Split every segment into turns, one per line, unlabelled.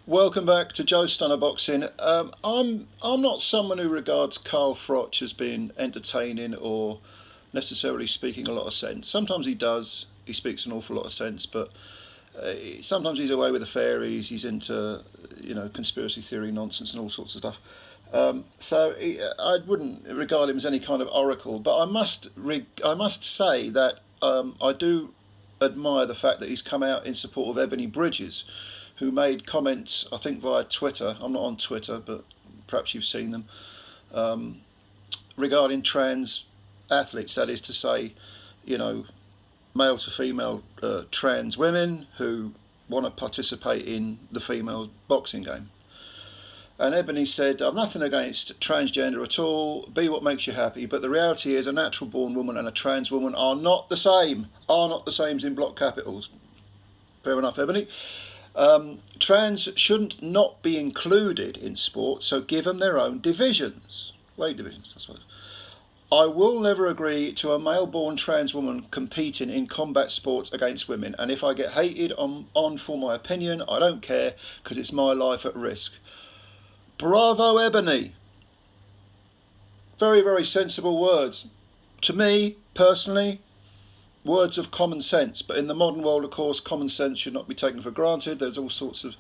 Welcome back to Joe Stunner Boxing. I'm not someone who regards Carl Froch as being entertaining or necessarily speaking a lot of sense. Sometimes he does. He speaks an awful lot of sense, but sometimes he's away with the fairies. He's into conspiracy theory nonsense and all sorts of stuff. I wouldn't regard him as any kind of oracle. But I must say that I do admire the fact that he's come out in support of Ebony Bridges, who made comments, I think via Twitter, I'm not on Twitter, but perhaps you've seen them, regarding trans athletes, that is to say, male to female trans women who want to participate in the female boxing game. And Ebony said, I've nothing against transgender at all, be what makes you happy, but the reality is a natural born woman and a trans woman are not the same in block capitals. Fair enough, Ebony. Trans shouldn't not be included in sport, so give them their own divisions. Weight divisions, I suppose. I will never agree to a male-born trans woman competing in combat sports against women, and if I get hated on for my opinion, I don't care, because it's my life at risk. Bravo, Ebony. Very, very sensible words. To me, personally, words of common sense, but in the modern world, of course, common sense should not be taken for granted. There's all sorts of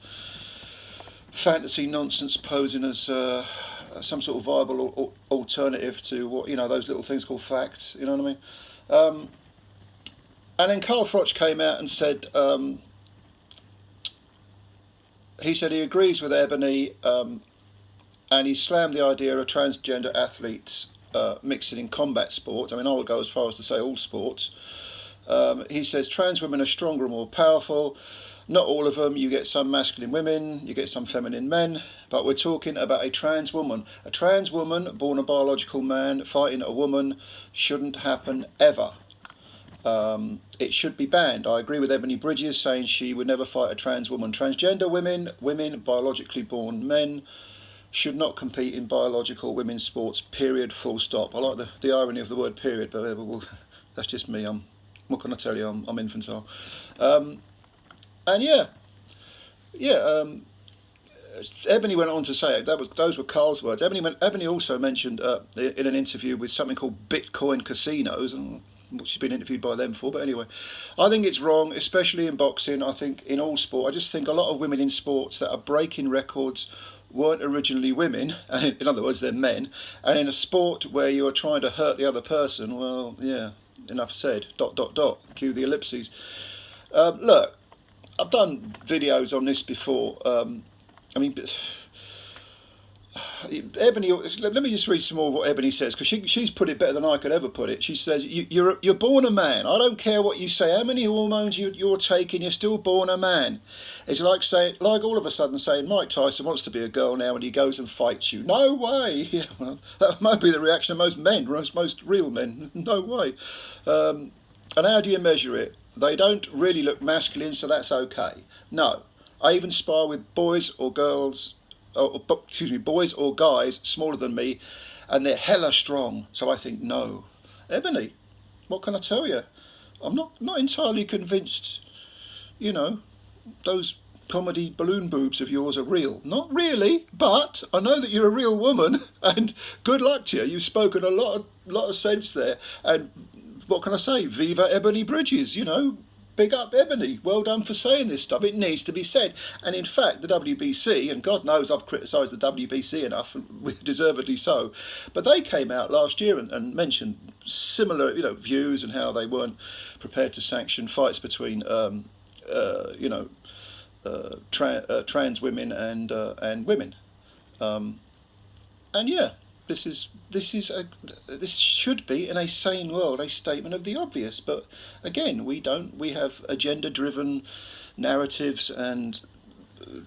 fantasy nonsense posing as some sort of viable alternative to what those little things called facts. You know what I mean? And then Carl Froch came out and said he agrees with Ebony, and he slammed the idea of transgender athletes mixing in combat sports. I mean, I would go as far as to say all sports. He says trans women are stronger and more powerful. Not all of them. You get some masculine women, you get some feminine men, but we're talking about a trans woman. A trans woman born a biological man fighting a woman shouldn't happen ever. It should be banned. I agree with Ebony Bridges saying she would never fight a trans woman. Transgender women, biologically born men, should not compete in biological women's sports, period, full stop. I like the irony of the word period, but that's just me. What can I tell you? I'm infantile. Ebony went on to say those were Carl's words. Ebony also mentioned in an interview with something called Bitcoin casinos, and she's been interviewed by them for. But anyway, I think it's wrong, especially in boxing. I think in all sport. I just think a lot of women in sports that are breaking records weren't originally women, and in other words, they're men. And in a sport where you are trying to hurt the other person, well, yeah. Enough said. ... Cue the ellipses. Look, I've done videos on this before. Ebony. Let me just read some more of what Ebony says, because she's put it better than I could ever put it. She says, "You're born a man. I don't care what you say. How many hormones you're taking, you're still born a man." It's like all of a sudden saying Mike Tyson wants to be a girl now, and he goes and fights you. No way. Yeah, well, that might be the reaction of most men, most real men. No way. And how do you measure it? They don't really look masculine, so that's okay. No, I even spar with boys or guys smaller than me, and they're hella strong, so I think no. Ebony, what can I tell you? I'm not entirely convinced, those comedy balloon boobs of yours are real. Not really, but I know that you're a real woman, and good luck to you. You've spoken a lot of sense there, and what can I say? Viva Ebony Bridges, Big up Ebony. Well done for saying this stuff. It needs to be said. And in fact, the WBC, and God knows I've criticised the WBC enough, and deservedly so, but they came out last year and mentioned similar, views, and how they weren't prepared to sanction fights between, trans women and women. And yeah. This should be, in a sane world, a statement of the obvious. But again, we don't. We have agenda-driven narratives, and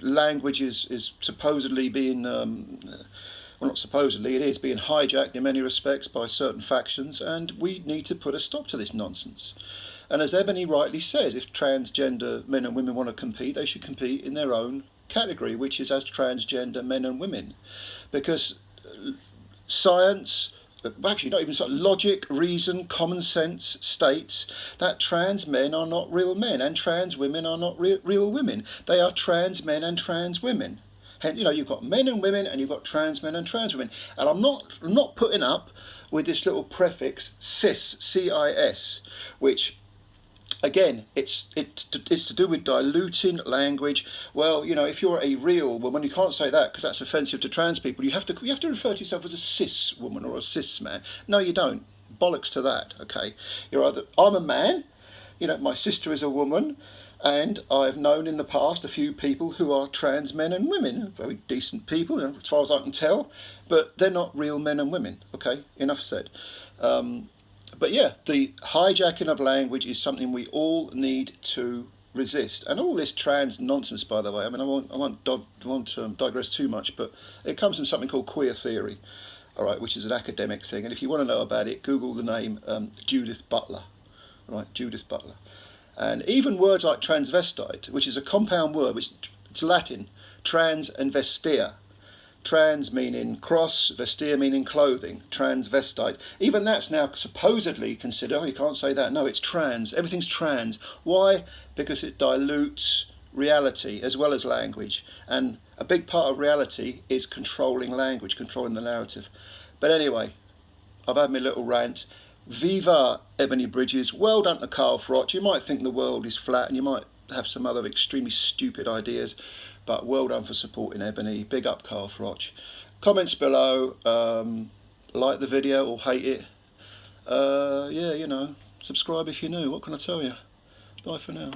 language is supposedly being, well, not supposedly, it is being hijacked in many respects by certain factions, and we need to put a stop to this nonsense. And as Ebony rightly says, if transgender men and women want to compete, they should compete in their own category, which is as transgender men and women, because science, actually not even sort of logic, reason, common sense states that trans men are not real men and trans women are not real women. They are trans men and trans women. And, you know, you've got men and women and you've got trans men and trans women. And I'm not putting up with this little prefix cis, C-I-S, which again, it's to do with diluting language. Well, you know, if you're a real woman, you can't say that because that's offensive to trans people. You have to refer to yourself as a cis woman or a cis man. No, you don't. Bollocks to that. Okay, you're either I'm a man. You know, my sister is a woman, and I've known in the past a few people who are trans men and women, very decent people, you know, as far as I can tell, but they're not real men and women. Okay, enough said. But yeah, the hijacking of language is something we all need to resist. And all this trans nonsense, by the way, I mean, I won't digress too much, but it comes from something called queer theory, all right, which is an academic thing. And if you want to know about it, Google the name Judith Butler, right, Judith Butler. And even words like transvestite, which is a compound word, which it's Latin, trans and vestia. Trans meaning cross, vestir meaning clothing, transvestite. Even that's now supposedly considered, oh, you can't say that. No, it's trans. Everything's trans. Why? Because it dilutes reality as well as language. And a big part of reality is controlling language, controlling the narrative. But anyway, I've had my little rant. Viva Ebony Bridges. Well done to Carl Froch. You might think the world is flat and you might have some other extremely stupid ideas, but well done for supporting Ebony. Big up Carl Froch. Comments below, like the video or hate it. Yeah, you know, subscribe if you're new. What can I tell you? Bye for now.